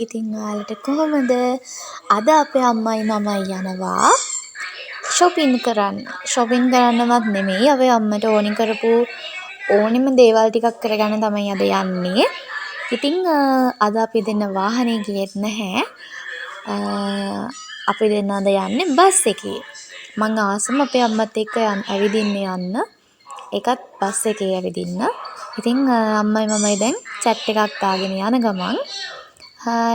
ඉතින් ඔයාලට කොහොමද? අද අපේ අම්මයි මමයි යනවා shopping කරන්න. shopping කරන්නවත් නෙමෙයි අපේ අම්මට ඕනි කරපු ඕනෙම දේවල් ටිකක් කරගන්න තමයි අද යන්නේ. ඉතින් අද අපි දෙන්න වාහනේ ගියෙත් නැහැ. අපි දෙන්න අද යන්නේ බස් එකේ. මං ආසම අපේ අම්මත් එක්ක ඇවිදින්න යන්න. ඒකත් බස් එකේ ඇවිදින්න. ඉතින් අම්මයි මමයි දැන් chat එකක් දාගෙන යන ගමන්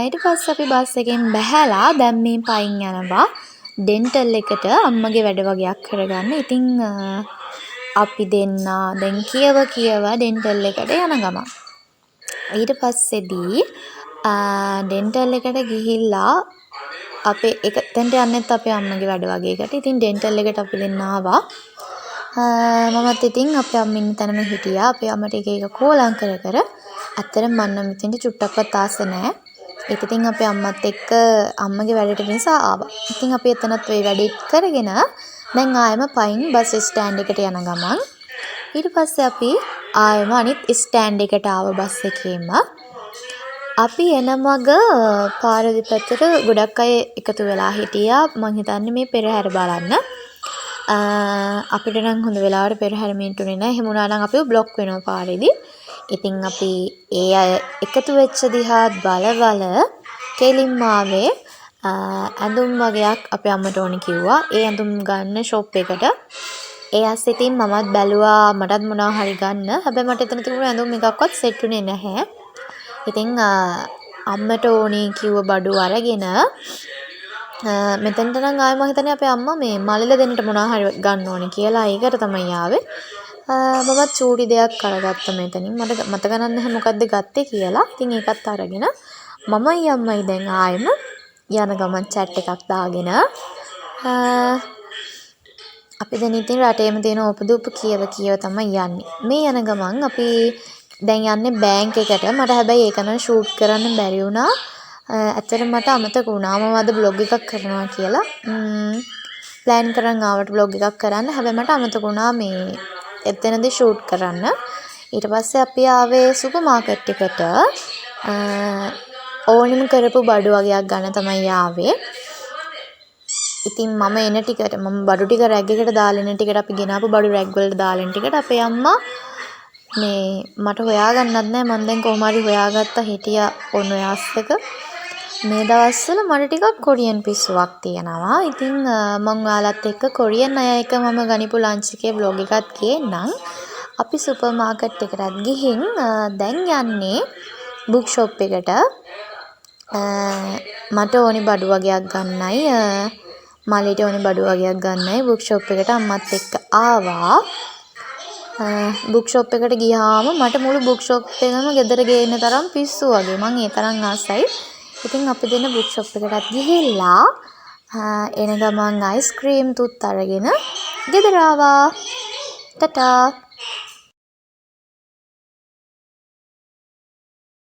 ඊට පස්සේ අපි බස් එකෙන් බැහැලා දැන් මේ පයින් යනවා ඩෙන්ටල් එකට අම්මගේ වැඩ වගේක් කරගන්න. ඉතින් අපි දෙන්න දැන් කියව ඩෙන්ටල් එකට යන ගමන් ඊට පස්සේදී ඩෙන්ටල් එකට ගිහිල්ලා අපේ තැනට යන්නෙත් අපේ අම්මගේ වැඩ වගේකට. ඉතින් ඩෙන්ටල් එකට අපි දෙන්න ආවා. මමත් ඉතින් අපේ අම්ම ඉන්න තැනම හිටියා. අපේ අම්මට එක කෝලම් කර ඇත්තටම මම නම් මෙතෙන්ට චුට්ටක්වත් ආස නැහැ. ඒක ඉතින් අපේ අම්මත් එක්ක අම්මගේ වැඩට නිසා ආවා. ඉතින් අපි එතනත් ওই වැඩේ කරගෙන දැන් ආයෙම පයින් බස් ස්ටෑන්ඩ් එකට යන ගමන් ඊට පස්සේ අපි ආයෙම අනිත් ස්ටෑන්ඩ් එකට ආව බස් එකේම. අපි එන මග පාර දෙපැත්තට ගොඩක් අය එකතු වෙලා හිටියා. මං හිතන්නේ මේ පෙරහැර බලන්න. අපිට නම් හොඳ වෙලාවට පෙරහැර මිනිටුනේ නැහැ. එහෙම වුණා නම් අපිව බ්ලොක් වෙනවා පාරේදී. ඉතින් අපි ඒ අය එකතු වෙච්ච දිහාත් බල කෙලින්ම ආවේ ඇඳුම් වගේක් අපේ අම්මට ඕනි කිව්වා. ඒ ඇඳුම් ගන්න ෂොප් එකට. ඒ ඇස්සේ ඉතින් මමත් බැලුවා මටත් මොනවා හරි ගන්න. හැබැයි මට එතන තිබුණ ඇඳුම් එකක්වත් සෙට් උනේ නැහැ. ඉතින් අම්මට ඕනි කිව්ව බඩු අරගෙන මෙතනට නම් ආයෙ මම හිතන්නේ අපේ අම්මා මේ මලල දෙන්නට මොනවා හරි ගන්න ඕනේ කියලා ඒකට තමයි ආවේ. මමත් චූටි දෙයක් අරගත්තා මෙතනින්. මට මතක නැහැ මොකද්ද ගත්තේ කියලා. ඉතින් ඒකත් අරගෙන මමයි අම්මයි දැන් ආයෙම යන ගමන් chat එකක් දාගෙන අපි දැන් ඉතින් රටේම තියෙන ඕපදූප කියව තමයි යන්නේ. මේ යන ගමන් අපි දැන් යන්නේ බැංක් එකට. මට හැබැයි ඒක නම් ෂූට් කරන්න බැරි වුණා. ඇත්තටම මට අමතක වුණා මම අද බ්ලොග් එකක් කරනවා කියලා. ප්ලෑන් කරන් ආවට බ්ලොග් එකක් කරන්න. හැබැයි මට අමතක වුණා මේ එතනදී ෂූට් කරන්න. ඊට පස්සේ අපි ආවේ සුපර් මාකට් එකට. ඕනිම කරපු බඩු වගේක් ගන්න තමයි ආවේ. ඉතින් මම එන ටිකට මම බඩු ටික රැග් එකට දාලා එන ටිකට අපි ගෙනාපු බඩු රැග් වලට දාලා එන ටිකට අපේ අම්මා මේ මට හොයාගන්නත් නැහැ. මම දැන් කොහොම හරි හොයාගත්තා හිටියා ඔන්න ඔය අස්සක. මේ දවස්වල මට ටිකක් කොරියන් පිස්සුවක් තියෙනවා. ඉතින් මම ඔයාලත් එක්ක කොරියන් අය එක මම ගනිපු ලන්ච් එකේ vlog එකක් ගේන්නම්. අපි සුපර් මාකට් එකටත් ගිහින් දැන් යන්නේ බුක් ෂොප් එකට. මට ඕනි බඩු වගේක් ගන්නයි මලීට ඕනි බඩු වගේක් ගන්නයි බුක් ෂොප් එකට අම්මත් එක්ක ආවා. බුක් ෂොප් එකට ගියාම මට මුළු බුක් ෂොප් එකම ගෙදර ගේන්න තරම් පිස්සු වගේ. මං ඒ තරම් ආසයි. ඉතින් අපි දෙන බුක් ෂොප් එකටත් ගිහිල්ලා එන ගමන් අයිස්ක්‍රීම් තුත් අරගෙන ගෙදර ආවා. ටටා